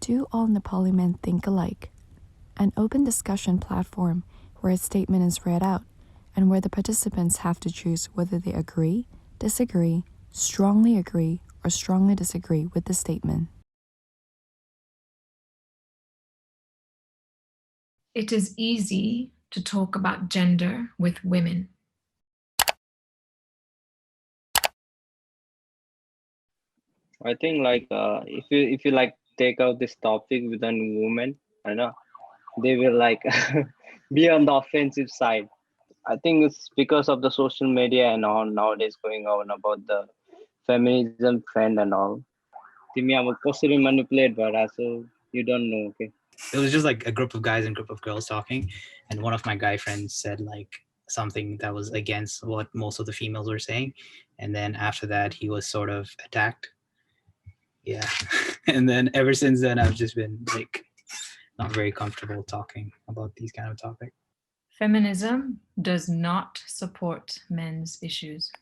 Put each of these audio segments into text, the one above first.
Do all Nepali men think alike? An open discussion platform where a statement is read out and where the participants have to choose whether they agree, disagree, strongly agree, or strongly disagree with the statement. It is easy to talk about gender with women. I think like if you like take out this topic with a woman, I know they will like be on the offensive side. I think it's because of the social media and all nowadays going on about the feminism trend and all. Timi अब कसरी manipulate भएर so you don't know, okay? It was just like a group of guys and a group of girls talking, and one of my guy friends said like something that was against what most of the females were saying, and then after that he was sort of attacked. Yeah. And then ever since then I've just been like not very comfortable talking about these kind of topics. Feminism does not support men's issues.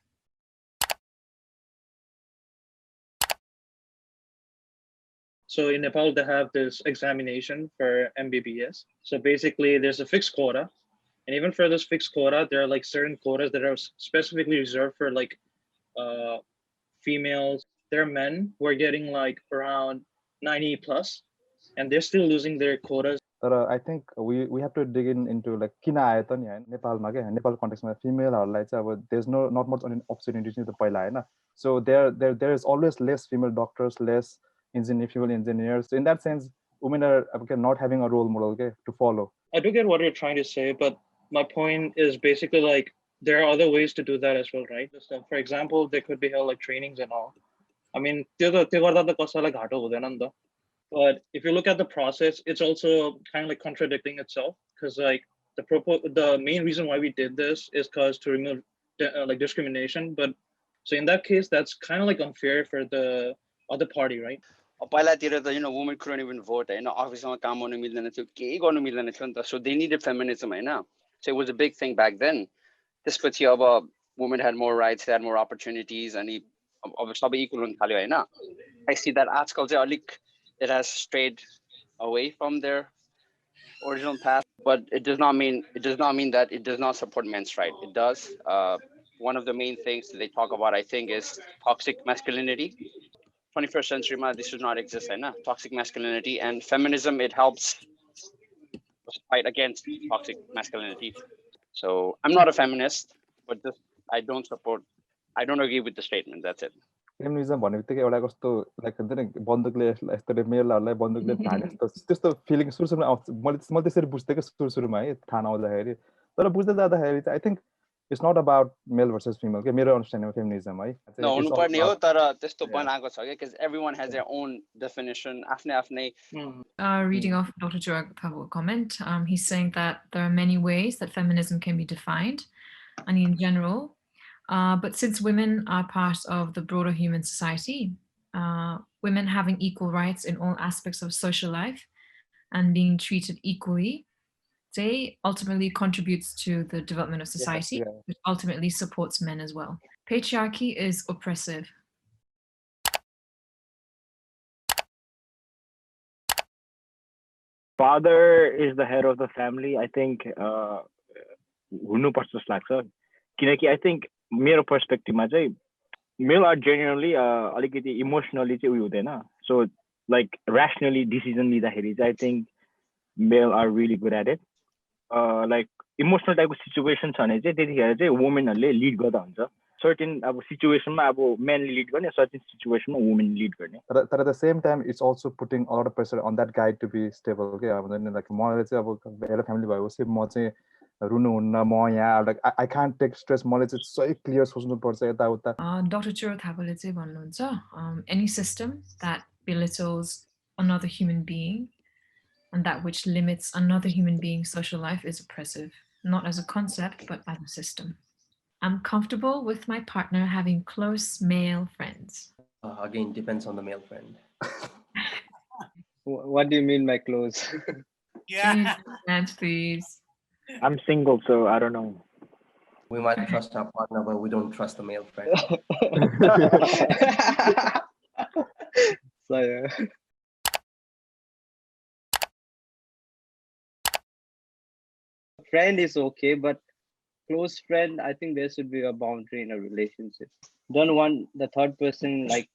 So in Nepal, they have this examination for MBBS. So basically, there's a fixed quota. And even for this fixed quota, there are like certain quotas that are specifically reserved for like females. There are men who are getting like around 90 plus, and they're still losing their quotas. But I think we have to dig into like किन आयो त नि हैन नेपालमा के नेपाल कन्टेक्स्टमा फिमेलहरुलाई चाहिँ अब there's not much opportunities नि त पहिला हैन. So there is always less female doctors, less female engineers. So in that sense, women are not having a role model to follow. I do get what you're trying to say, but my point is basically like there are other ways to do that as well, right? So for example, there could be held like trainings and all. I mean, but if you look at the process, it's also kind of like contradicting itself, because like the main reason why we did this is because to remove like discrimination. But so in that case, that's kind of like unfair for the other party, right? पहिलातिर त women couldn't even vote हैन अफिसमा काम गर्न मिल्दैन थियो केही गर्न मिल्दैन थियो नि त, so they needed feminism Hahn, so it was a big thing back then. त्यसपछि अब women had more rights, they had more opportunities, अनि अब सबै इक्वल हुन थाल्यो हैन. I see that आजकल चाहिँ अलिक it has strayed away from their original path, but it does not mean that it does not support men's rights. It does. One of the main things that they talk about, I think, is toxic masculinity. 21st century, this does not exist, right? Toxic masculinity and feminism, it helps fight against toxic masculinity. So I'm not a feminist, but I don't agree with the statement. That's it. Feminism भनेको चाहिँ एउटा कस्तो like हुन्छ नि बन्दुकले यस्तो मेलहरुलाई बन्दुकले ढाने त्यस्तो feeling सुरुमा आउँछ. मैले त्यसरी बुझ्दै के सुरुमा है थाहा नआउँदाखेरि, तर बुझ्दै जाँदाखेरि चाहिँ I think it's not about male versus female के मेरो अन्डरस्ट्यान्डिङ फेमिनिजम है. No, हुनुपर्ने हो तर त्यस्तो बनाएको छ के, because everyone has their own definition. आफ्नै Reading off Dr. 𝗄𝗶𝗃𝗁 comment, he's saying that there are many ways that feminism can be defined, and in general. But since women are part of the broader human society, women having equal rights in all aspects of social life and being treated equally, they ultimately contributes to the development of society, which ultimately supports men as well. Patriarchy is oppressive. Father is the head of the family. I think हुनुपर्छ जस्तो लाग्छ, किनकि I think मेरो पर्सपेक्टिभमा चाहिँ male are generally अलिकति emotionally चाहिँ उयो हुँदैन. So like rationally decision लिँदाखेरि चाहिँ I think male are really good at it. Like emotional टाइपको सिचुएसन छ भने चाहिँ त्यतिखेर चाहिँ वुमेनहरुले लिड गर्दा हुन्छ. सर्टेन अब सिचुएसनमा अब मेनले लिड गर्ने, सर्टेन सिचुएसनमा वुमेन लिड गर्ने. तर at the same time it's also putting a lot of pressure on that guy to be stable. Okay, अब like मलाई चाहिँ अब हेर फ्यामिली भएपछि म चाहिँ रुनु हुन्न, म यहाँ like I can't take stress. मलाई चाहिँ सही क्लियर सोच्नु पर्छ यता उता. Dr. 𝗄𝗶𝗃𝗁ले चाहिँ भन्नुहुन्छ, any system that belittles another human being and that which limits another human being's social life is oppressive, not as a concept, but as a system. I'm comfortable with my partner having close male friends. Again, depends on the male friend. What do you mean by close? Yeah. Please. I'm single, so I don't know. We might trust our partner, but we don't trust the male friend. So, yeah. friend is okay, but close friend, I think there should be a boundary in a relationship. Don't want the third person like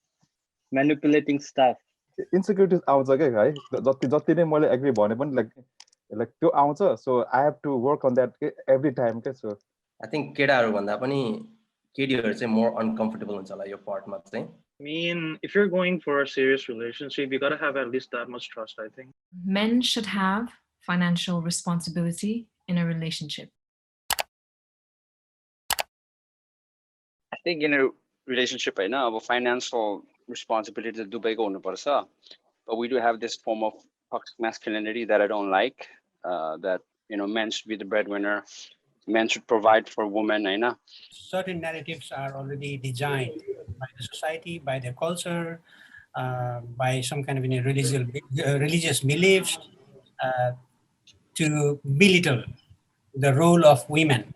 manipulating stuff. Insecurities आउँछ के है जति नै मैले agree भने पनि like त्यो आउँछ, so I have to work on that every time के. So I think केटाहरु भन्दा पनि केटीहरु चाहिँ more uncomfortable हुन्छ होला यो पार्टमा चाहिँ. I mean, if you're going for a serious relationship, you gotta have at least that much trust, I think. Men should have financial responsibility in a relationship. I think in a relationship right now, financial responsibility is दुबैको हुनुपर्छ, but we do have this form of toxic masculinity that I don't like. That men should be the breadwinner, men should provide for women. I know certain narratives are already designed by the society, by their culture, by some kind of religious beliefs, to belittle the role of women,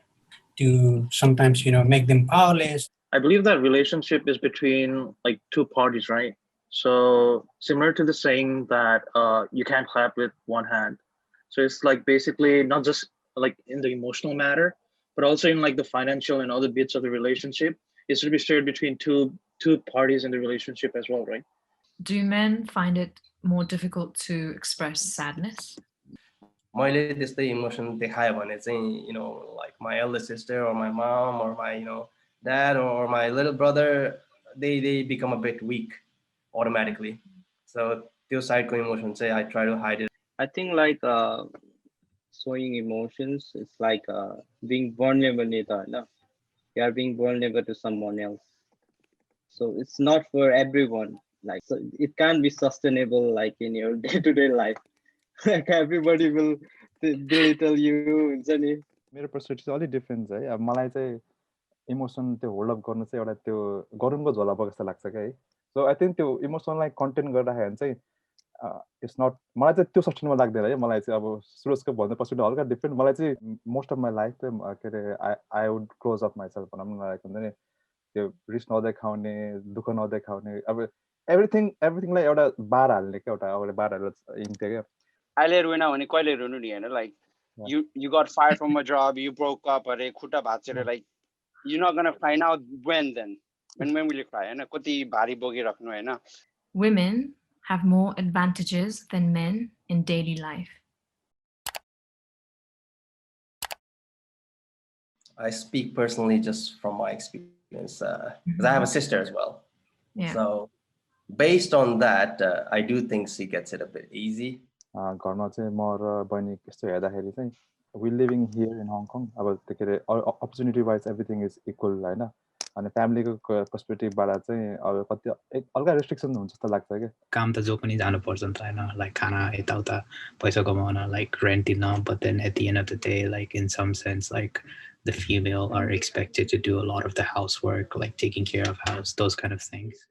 to sometimes make them powerless. I believe that relationship is between like two parties, right? So similar to the saying that you can't clap with one hand. So it's like basically not just like in the emotional matter, but also in like the financial and other bits of the relationship. It should be shared between two parties in the relationship as well, right? Do men find it more difficult to express sadness? मैले त्यस्तै emotion देखायो भने चाहिँ like my elder sister or my mom or my dad or my little brother, they become a bit weak automatically. So त्यो साइडको emotion चाहिँ I try to hide it. I think like showing emotions is like being vulnerable. You are being vulnerable to someone else. So it's not for everyone. Like, so it can't be sustainable like in your day-to-day life. Like everybody will belittle you. मेरो perspective चाहिँ अलिक different है. अब मलाई चाहिँ emotion त्यो hold up गर्नु चाहिँ एउटा त्यो गरुङको झोला भएको जस्तो लाग्छ क्या है. सो आई थिङ्क त्यो इमोसनलाई कन्टेन गरिराख्यो भने चाहिँ इट्स नट, मलाई चाहिँ त्यो सस्टेनेबल लाग्दैन है. मलाई चाहिँ अब सुरजको भन्ने पर्सपेक्टिभ हल्का डिफरेन्ट. मलाई चाहिँ मोस्ट अफ माई लाइफ चाहिँ के अरे I would close up myself भनौँ न. लाइक हुन्छ नि त्यो रिस नदेखाउने, दुःख नदेखाउने, अब एभ्रिथिङलाई एउटा बार हाल्ने क्या, एउटा अब बार हालेर हिँड्थ्यो क्या. अहिले रुन भने कहिले रुनु नि हैन. Like you got fired from a job, you broke up, अरे खुट्टा भाँचेर, like you're not gonna find out when will you cry? हैन कति भारी बोकिराख्नु हैन. Women have more advantages than men in daily life. I speak personally just from my experience because I have a sister as well. Yeah. So based on that, I do think she gets it a bit easy. घरमा चाहिँ म र बहिनी यस्तो हेर्दाखेरि चाहिँ we living here in Hong Kong, अब त्यो के अरे opportunity wise everything is equal होइन. अनि फ्यामिलीको पर्सपेक्टिभबाट चाहिँ अब कति हल्का रेस्ट्रिक्सन हुन्छ जस्तो लाग्छ क्या. काम त जो पनि जानुपर्छ नि त होइन. लाइक खाना यताउता पैसा कमाउन, लाइक रेन्ट दिन, but then at the end of the day like in some sense like the female are expected to do a lot of the housework, like taking care of house, those kind of things.